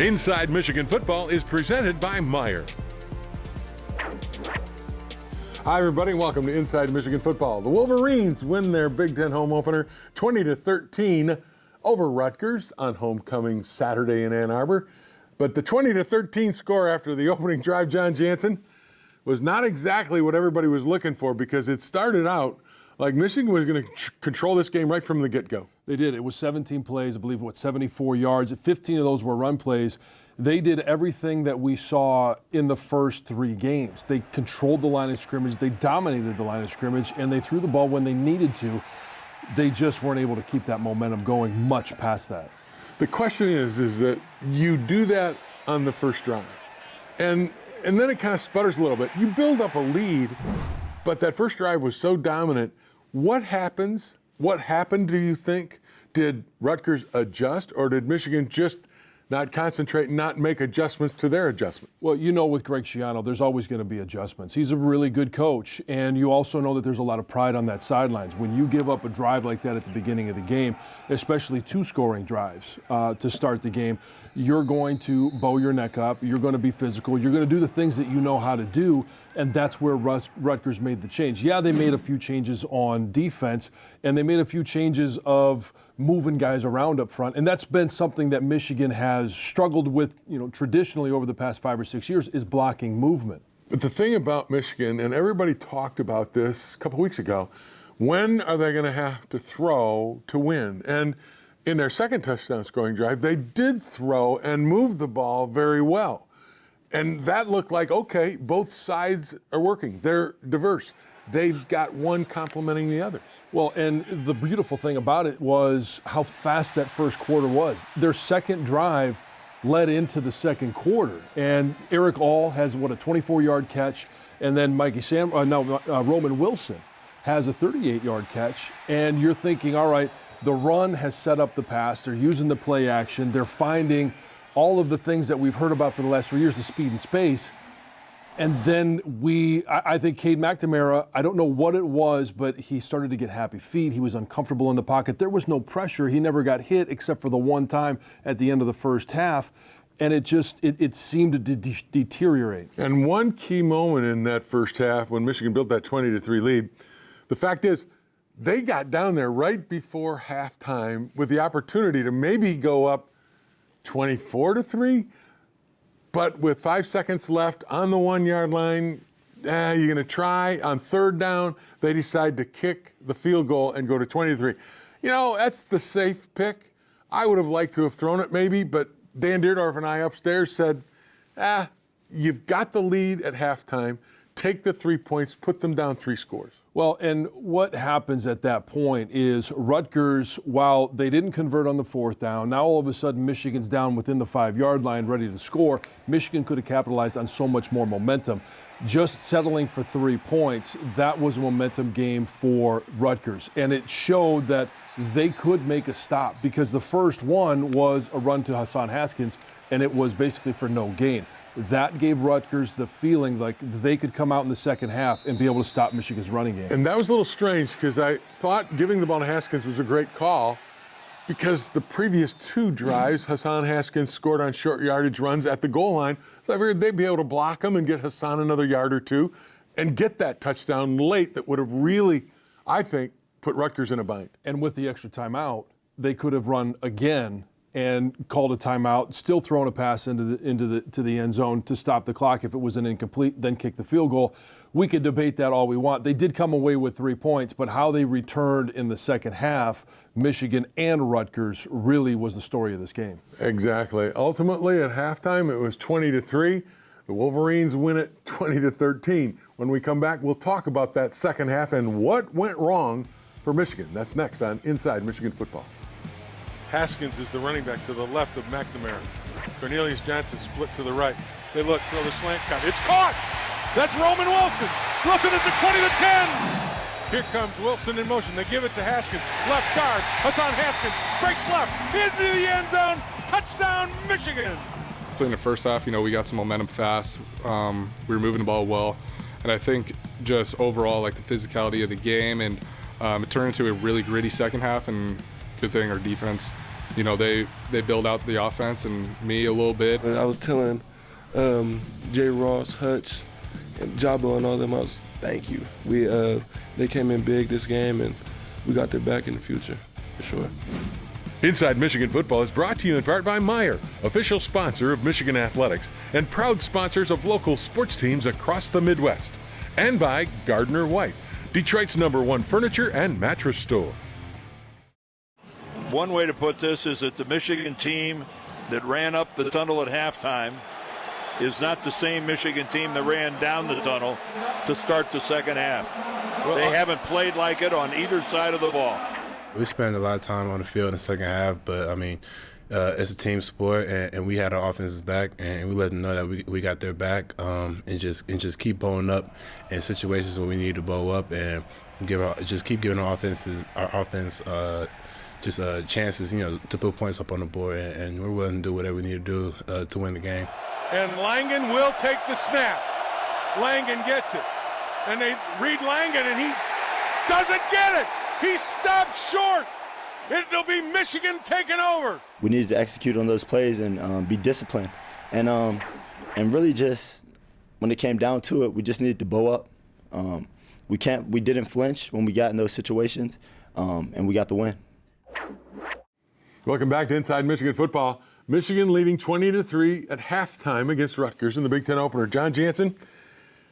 Inside Michigan Football is presented by Meyer. Hi, everybody. Welcome to Inside Michigan Football. The Wolverines win their Big Ten home opener 20-13 over Rutgers on homecoming Saturday in Ann Arbor. But the 20-13 score after the opening drive, John Jansen, was not exactly what everybody was looking for, because it started out like Michigan was going to control this game right from the get-go. They did. It was 17 plays, I believe, 74 yards. 15 of those were run plays. They did everything that we saw in the first three games. They controlled the line of scrimmage, they dominated the line of scrimmage, and they threw the ball when they needed to. They just weren't able to keep that momentum going much past that. The question is that you do that on the first drive, and then it kind of sputters a little bit. You build up a lead, but that first drive was so dominant. What happens? What happened, do you think? Did Rutgers adjust, or did Michigan just not concentrate, not make adjustments to their adjustments? Well, you know, with Greg Schiano, there's always going to be adjustments. He's a really good coach, and you also know that there's a lot of pride on that sidelines. When you give up a drive like that at the beginning of the game, especially two scoring drives to start the game, you're going to bow your neck up, you're going to be physical, you're going to do the things that you know how to do, and that's where Rutgers made the change. Yeah, they made a few changes on defense, and they made a few changes of moving guys around up front, and that's been something that Michigan has struggled with, you know, traditionally over the past 5 or 6 years, is blocking movement. But the thing about Michigan, and everybody talked about this a couple weeks ago, when are they going to have to throw to win? And in their second touchdown scoring drive, they did throw and move the ball very well. And that looked like, okay, both sides are working. They're diverse. They've got one complementing the other. Well, and the beautiful thing about it was how fast that first quarter was. Their second drive led into the second quarter. And Eric All has, a 24-yard catch. And then Roman Wilson has a 38-yard catch. And you're thinking, all right, the run has set up the pass. They're using the play action. They're finding all of the things that we've heard about for the last 3 years, the speed and space. And then I think Cade McNamara, I don't know what it was, but he started to get happy feet. He was uncomfortable in the pocket. There was no pressure. He never got hit except for the one time at the end of the first half. And it seemed to deteriorate. And one key moment in that first half when Michigan built that 20-3 lead, the fact is they got down there right before halftime with the opportunity to maybe go up 24-3. But with 5 seconds left on the 1 yard line, you're going to try. On third down, they decide to kick the field goal and go to 23. You know, that's the safe pick. I would have liked to have thrown it maybe, but Dan Deerdorf and I upstairs said, you've got the lead at halftime. Take the 3 points, put them down 3 scores. Well, and what happens at that point is Rutgers, while they didn't convert on the fourth down, now all of a sudden Michigan's down within the 5 yard line ready to score. Michigan could have capitalized on so much more momentum. Just settling for 3 points, that was a momentum game for Rutgers. And it showed that they could make a stop, because the first one was a run to Hassan Haskins, and it was basically for no gain. That gave Rutgers the feeling like they could come out in the second half and be able to stop Michigan's running game. And that was a little strange, because I thought giving the ball to Haskins was a great call, because the previous 2 drives, Hassan Haskins scored on short yardage runs at the goal line. So I figured they'd be able to block him and get Hassan another yard or 2 and get that touchdown late that would have really, I think, put Rutgers in a bind. And with the extra timeout, they could have run again and called a timeout, still thrown a pass into the end zone to stop the clock if it was an incomplete, then kick the field goal. We could debate that all we want. They did come away with 3 points, but how they returned in the second half, Michigan and Rutgers, really was the story of this game. Exactly. Ultimately, at halftime, it was 20-3. The Wolverines win it 20-13. When we come back, we'll talk about that second half and what went wrong for Michigan. That's next on Inside Michigan Football. Haskins is the running back to the left of McNamara. Cornelius Johnson split to the right. They look, throw the slant cut. It's caught! That's Roman Wilson. Wilson is at 20-10. Here comes Wilson in motion. They give it to Haskins. Left guard. Hassan Haskins breaks left into the end zone. Touchdown, Michigan. In the first half, we got some momentum fast. We were moving the ball well. And I think just overall, like the physicality of the game, and it turned into a really gritty second half. And good thing our defense you know, they build out the offense and me a little bit. I was telling Jay Ross, Hutch, and Jabo and all them, thank you. They came in big this game, and we got their back in the future, for sure. Inside Michigan Football is brought to you in part by Meijer, official sponsor of Michigan Athletics and proud sponsors of local sports teams across the Midwest. And by Gardner White, Detroit's #1 furniture and mattress store. One way to put this is that the Michigan team that ran up the tunnel at halftime is not the same Michigan team that ran down the tunnel to start the second half. They haven't played like it on either side of the ball. We spent a lot of time on the field in the second half, but I mean, it's a team sport, and we had our offenses back, and we let them know that we got their back, and just keep bowing up in situations where we need to bow up, and just keep giving our offense chances, you know, to put points up on the board, and we're willing to do whatever we need to do to win the game. And Langan will take the snap. Langan gets it, and they read Langan, and he doesn't get it. He stops short. It'll be Michigan taking over. We needed to execute on those plays and be disciplined. And really just, when it came down to it, we just needed to bow up. We didn't flinch when we got in those situations, and we got the win. Welcome back to Inside Michigan Football. Michigan leading 20-3 at halftime against Rutgers in the Big Ten opener. John Jansen,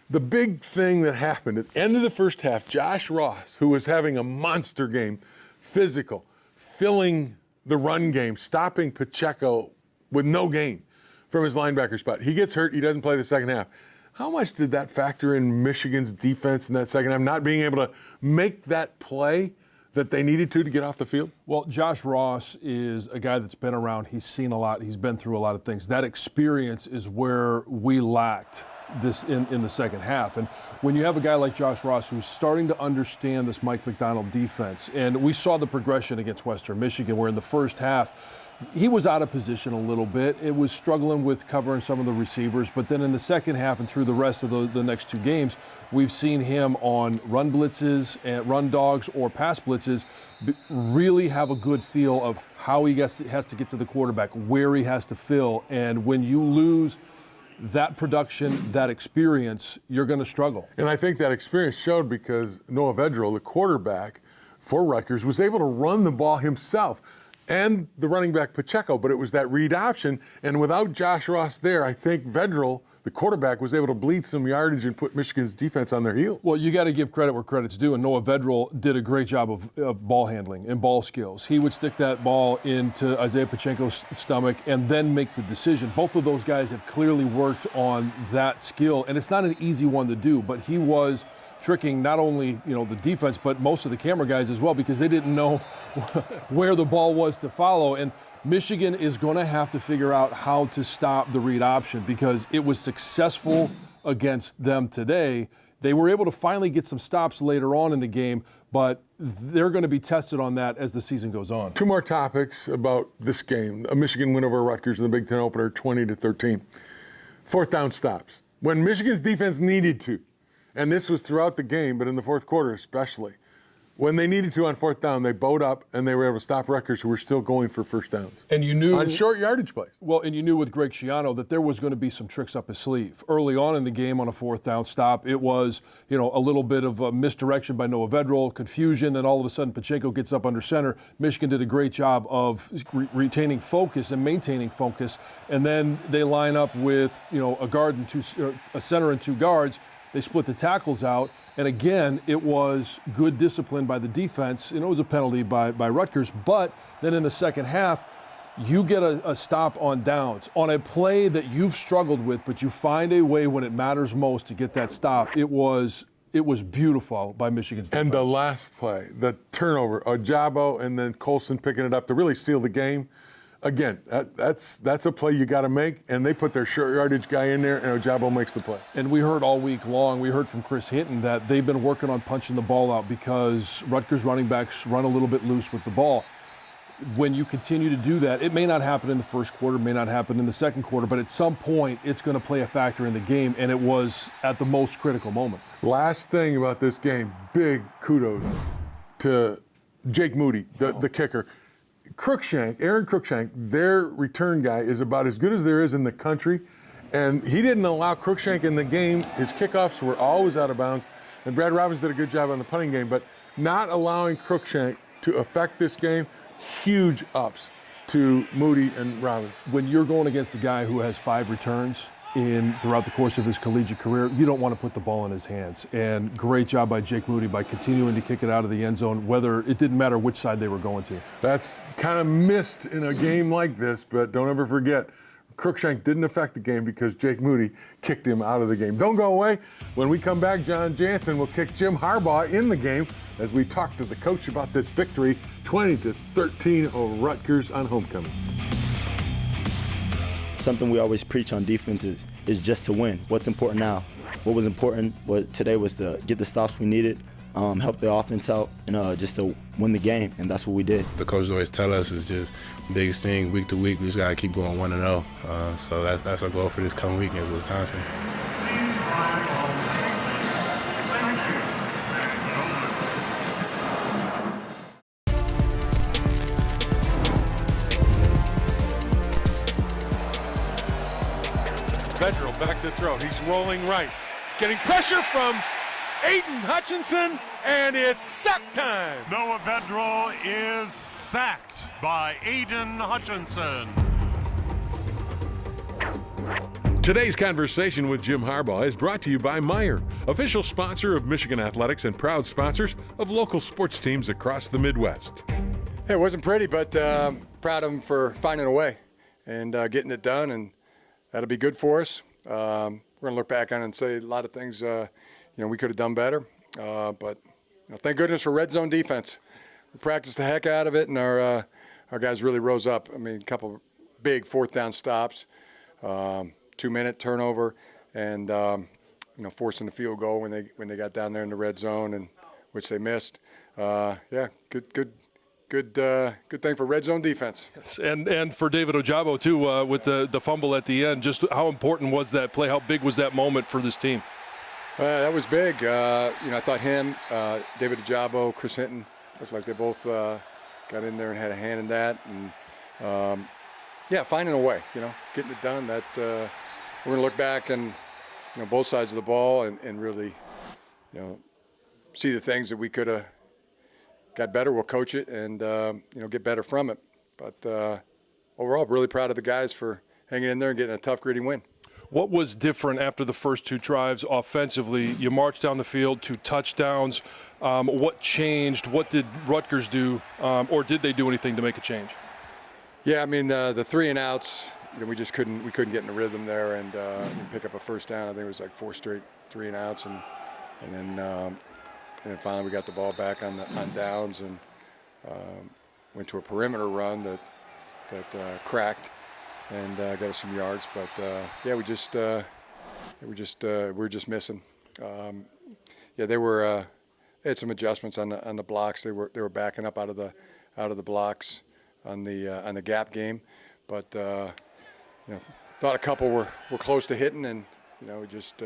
the big thing that happened at the end of the first half, Josh Ross, who was having a monster game, physical, filling the run game, stopping Pacheco with no gain from his linebacker spot. He gets hurt. He doesn't play the second half. How much did that factor in Michigan's defense in that second half, not being able to make that play that they needed to get off the field? Well, Josh Ross is a guy that's been around. He's seen a lot. He's been through a lot of things. That experience is where we lacked this in the second half. And when you have a guy like Josh Ross who's starting to understand this Mike Macdonald defense, and we saw the progression against Western Michigan where in the first half he was out of position a little bit. It was struggling with covering some of the receivers, but then in the second half and through the rest of the next two games, we've seen him on run blitzes and run dogs or pass blitzes really have a good feel of how he has to get to the quarterback, where he has to fill, and when you lose that production, that experience, you're going to struggle. And I think that experience showed because Noah Vedral, the quarterback for Rutgers, was able to run the ball himself and the running back Pacheco, but it was that read option. And without Josh Ross there, I think Vedral, the quarterback, was able to bleed some yardage and put Michigan's defense on their heels. Well, you got to give credit where credit's due, and Noah Vedral did a great job of ball handling and ball skills. He would stick that ball into Isaiah Pacheco's stomach and then make the decision. Both of those guys have clearly worked on that skill, and it's not an easy one to do, but he was tricking not only the defense but most of the camera guys as well because they didn't know where the ball was to follow. And Michigan is going to have to figure out how to stop the read option because it was successful against them today. They were able to finally get some stops later on in the game, but they're going to be tested on that as the season goes on. Two more topics about this game. A Michigan win over Rutgers in the Big Ten opener, 20-13. Fourth down stops. When Michigan's defense needed to, and this was throughout the game, but in the fourth quarter especially, when they needed to on fourth down, they bowed up and they were able to stop Rutgers, who were still going for first downs. And you knew on short yardage plays. Well, and you knew with Greg Schiano that there was going to be some tricks up his sleeve. Early on in the game on a fourth down stop, it was, a little bit of a misdirection by Noah Vedral, confusion, and all of a sudden Pacheco gets up under center. Michigan did a great job of retaining focus and maintaining focus, and then they line up with, a guard and a center and two guards. They split the tackles out, and again, it was good discipline by the defense, and it was a penalty by Rutgers. But then in the second half, you get a stop on downs, on a play that you've struggled with, but you find a way when it matters most to get that stop. It was beautiful by Michigan's defense. And the last play, the turnover, Jabo and then Colson picking it up to really seal the game. Again, that's a play you got to make, and they put their short yardage guy in there, and Ojabo makes the play. And we heard all week long, we heard from Chris Hinton that they've been working on punching the ball out because Rutgers running backs run a little bit loose with the ball. When you continue to do that, it may not happen in the first quarter, may not happen in the second quarter, but at some point it's going to play a factor in the game, and it was at the most critical moment. Last thing about this game, big kudos to Jake Moody, the kicker. Aaron Cruikshank, their return guy, is about as good as there is in the country. And he didn't allow Cruikshank in the game. His kickoffs were always out of bounds. And Brad Robbins did a good job on the punting game. But not allowing Cruikshank to affect this game, huge ups to Moody and Robbins. When you're going against a guy who has 5 returns throughout the course of his collegiate career, you don't want to put the ball in his hands. And great job by Jake Moody by continuing to kick it out of the end zone, whether it didn't matter which side they were going to. That's kind of missed in a game like this, but don't ever forget, Cruikshank didn't affect the game because Jake Moody kicked him out of the game. Don't go away. When we come back, John Jansen will kick Jim Harbaugh in the game as we talk to the coach about this victory, 20-13 over Rutgers on homecoming. Something we always preach on defense is just to win. What's important now? What was important today was to get the stops we needed, help the offense out, and just to win the game, and that's what we did. The coaches always tell us is just biggest thing week to week. We just gotta keep going 1-0. So that's our goal for this coming week against Wisconsin. Vedral back to throw. He's rolling right. Getting pressure from Aiden Hutchinson, and it's Sept time. Noah Vedral is sacked by Aiden Hutchinson. Today's conversation with Jim Harbaugh is brought to you by Meijer, official sponsor of Michigan Athletics and proud sponsors of local sports teams across the Midwest. It wasn't pretty, but proud of them for finding a way and getting it done, and that'll be good for us. We're going to look back on it and say a lot of things we could have done better, but thank goodness for red zone defense. We practiced the heck out of it, and our guys really rose up. I mean, a couple big 4th down stops, 2-minute turnover, and forcing the field goal when they got down there in the red zone, and which they missed. Good thing for red zone defense. Yes, and for David Ojabo too, with the fumble at the end. Just how important was that play? How big was that moment for this team? That was big. I thought him, David Ojabo, Chris Hinton, looks like they both got in there and had a hand in that. And finding a way, getting it done. That we're going to look back and both sides of the ball and really, see the things that we could have got better. We'll coach it and get better from it. But overall, really proud of the guys for hanging in there and getting a tough, gritty win. What was different after the first 2 drives offensively? You marched down the field, 2 touchdowns. What changed? What did Rutgers do, or did they do anything to make a change? Yeah, I mean the 3 and outs. We just couldn't get in the rhythm there and pick up a first down. I think it was like 4 straight 3 and outs, and then finally we got the ball back on downs and went to a perimeter run that cracked and got us some yards. But we're just missing. They had some adjustments on the blocks. They were backing up out of the blocks on the gap game, but thought a couple were close to hitting, and we just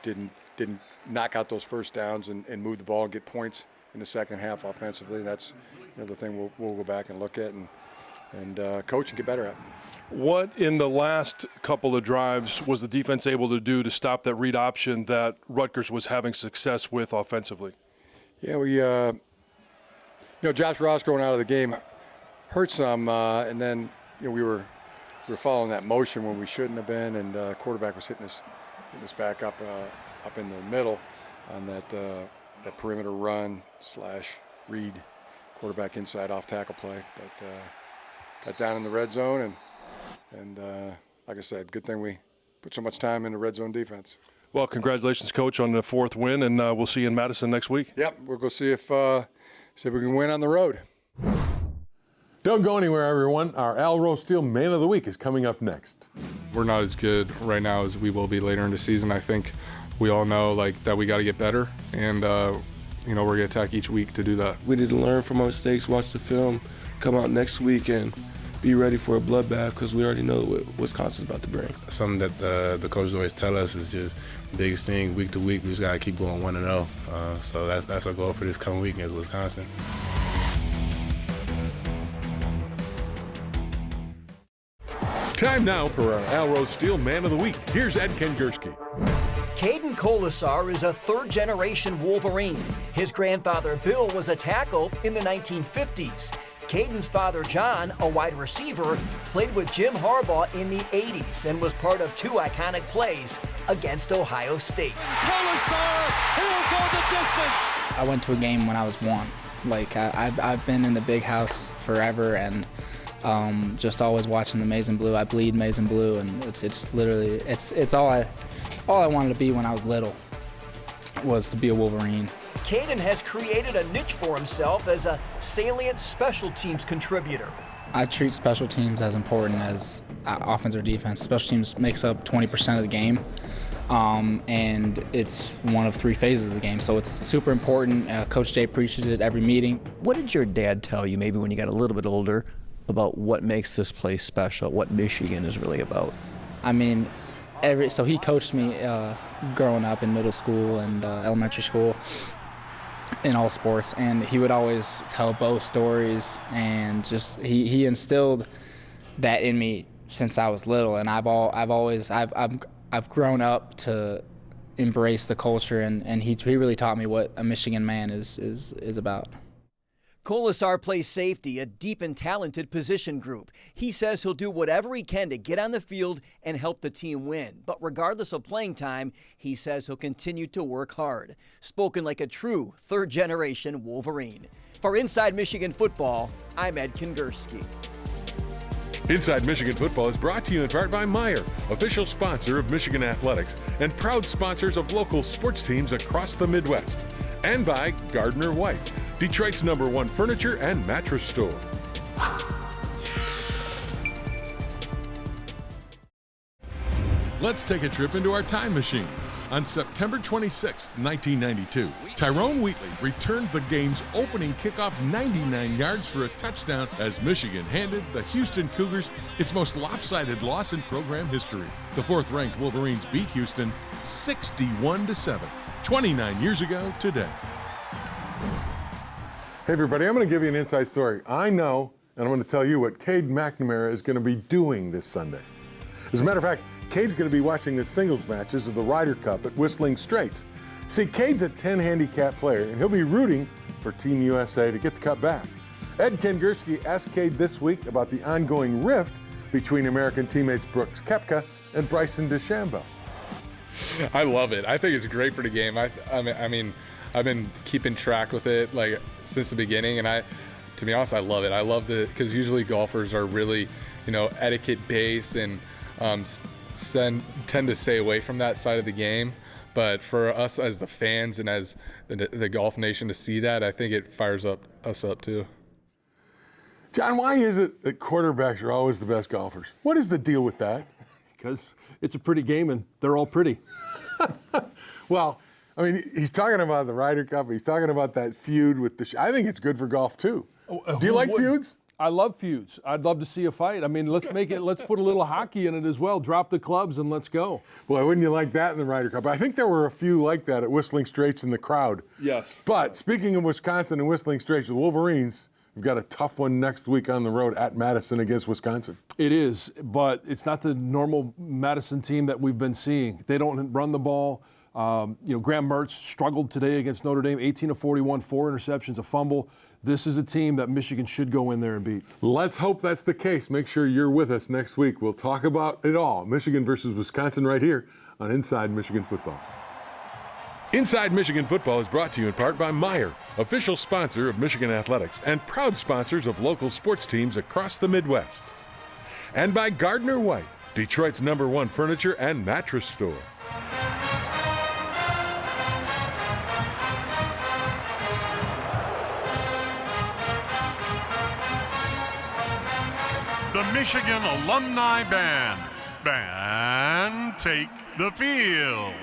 didn't knock out those first downs and move the ball and get points in the second half offensively. That's the thing we'll go back and look at and coach and get better at. What in the last couple of drives was the defense able to do to stop that read option that Rutgers was having success with offensively? Yeah, we Josh Ross going out of the game hurt some, and then we were following that motion when we shouldn't have been, and quarterback was hitting us back up in the middle on that perimeter run / read, quarterback inside off tackle play, but got down in the red zone and like I said, good thing we put so much time in the red zone defense. Well, congratulations, Coach, on the 4th win, and we'll see you in Madison next week. Yep, we'll go see if we can win on the road. Don't go anywhere, everyone. Our Al Rose Steel Man of the Week is coming up next. We're not as good right now as we will be later in the season. I think we all know that we got to get better, and we're going to attack each week to do that. We need to learn from our mistakes, watch the film, come out next week and be ready for a bloodbath because we already know what Wisconsin's about to bring. Something that the coaches always tell us is just biggest thing week to week. We just gotta keep going 1-0. So that's our goal for this coming week against Wisconsin. Time now for our Alro Steel Man of the Week. Here's Ed Kengerski. Caden Colasar is a third-generation Wolverine. His grandfather, Bill, was a tackle in the 1950s. Caden's father, John, a wide receiver, played with Jim Harbaugh in the 80s and was part of 2 iconic plays against Ohio State. Colasar, he'll go the distance. I went to a game when I was 1. Like, I've been in the big house forever, and just always watching the maize and blue. I bleed maize and blue, and it's literally, it's all I wanted to be when I was little, was to be a Wolverine. Caden has created a niche for himself as a salient special teams contributor. I treat special teams as important as offense or defense. Special teams makes up 20% of the game, and it's one of 3 phases of the game, so it's super important. Coach Jay preaches it every meeting. What did your dad tell you, maybe when you got a little bit older, about what makes this place special, what Michigan is really about? I mean, so he coached me growing up in middle school and elementary school in all sports, and he would always tell both stories, and just he instilled that in me since I was little, and I've grown up to embrace the culture, and he really taught me what a Michigan man is about. Colasar plays safety, a deep and talented position group. He says he'll do whatever he can to get on the field and help the team win. But regardless of playing time, he says he'll continue to work hard. Spoken like a true third-generation Wolverine. For Inside Michigan Football, I'm Ed Kengerski. Inside Michigan Football is brought to you in part by Meijer, official sponsor of Michigan Athletics and proud sponsors of local sports teams across the Midwest. And by Gardner White, Detroit's #1 furniture and mattress store. Let's take a trip into our time machine. On September 26, 1992, Tyrone Wheatley returned the game's opening kickoff 99 yards for a touchdown as Michigan handed the Houston Cougars its most lopsided loss in program history. The 4th-ranked Wolverines beat Houston 61-7, 29 years ago today. Hey everybody, I'm going to give you an inside story. I know, and I'm going to tell you what Cade McNamara is going to be doing this Sunday. As a matter of fact, Cade's going to be watching the singles matches of the Ryder Cup at Whistling Straits. See, Cade's a 10 handicap player, and he'll be rooting for Team USA to get the cup back. Ed Kengerski asked Cade this week about the ongoing rift between American teammates Brooks Koepka and Bryson DeChambeau. I love it. I think it's great for the game. I mean, I've been keeping track with it like since the beginning, and to be honest, I love it. I love because usually golfers are really, etiquette based and tend to stay away from that side of the game. But for us as the fans and as the golf nation to see that, I think it fires us up too. John, why is it that quarterbacks are always the best golfers? What is the deal with that? Because it's a pretty game and they're all pretty. Well, I mean, he's talking about the Ryder Cup. He's talking about that feud with I think it's good for golf too. Do you like feuds? I love feuds. I'd love to see a fight. I mean, let's put a little hockey in it as well. Drop the clubs and let's go. Boy, wouldn't you like that in the Ryder Cup? I think there were a few like that at Whistling Straits in the crowd. Yes. But speaking of Wisconsin and Whistling Straits, the Wolverines, we've got a tough one next week on the road at Madison against Wisconsin. It is, but it's not the normal Madison team that we've been seeing. They don't run the ball. Graham Mertz struggled today against Notre Dame, 18 of 41, 4 interceptions, a fumble. This is a team that Michigan should go in there and beat. Let's hope that's the case. Make sure you're with us next week. We'll talk about it all. Michigan versus Wisconsin right here on Inside Michigan Football. Inside Michigan Football is brought to you in part by Meijer, official sponsor of Michigan Athletics and proud sponsors of local sports teams across the Midwest. And by Gardner White, Detroit's #1 furniture and mattress store. The Michigan Alumni Band. Band, take the field.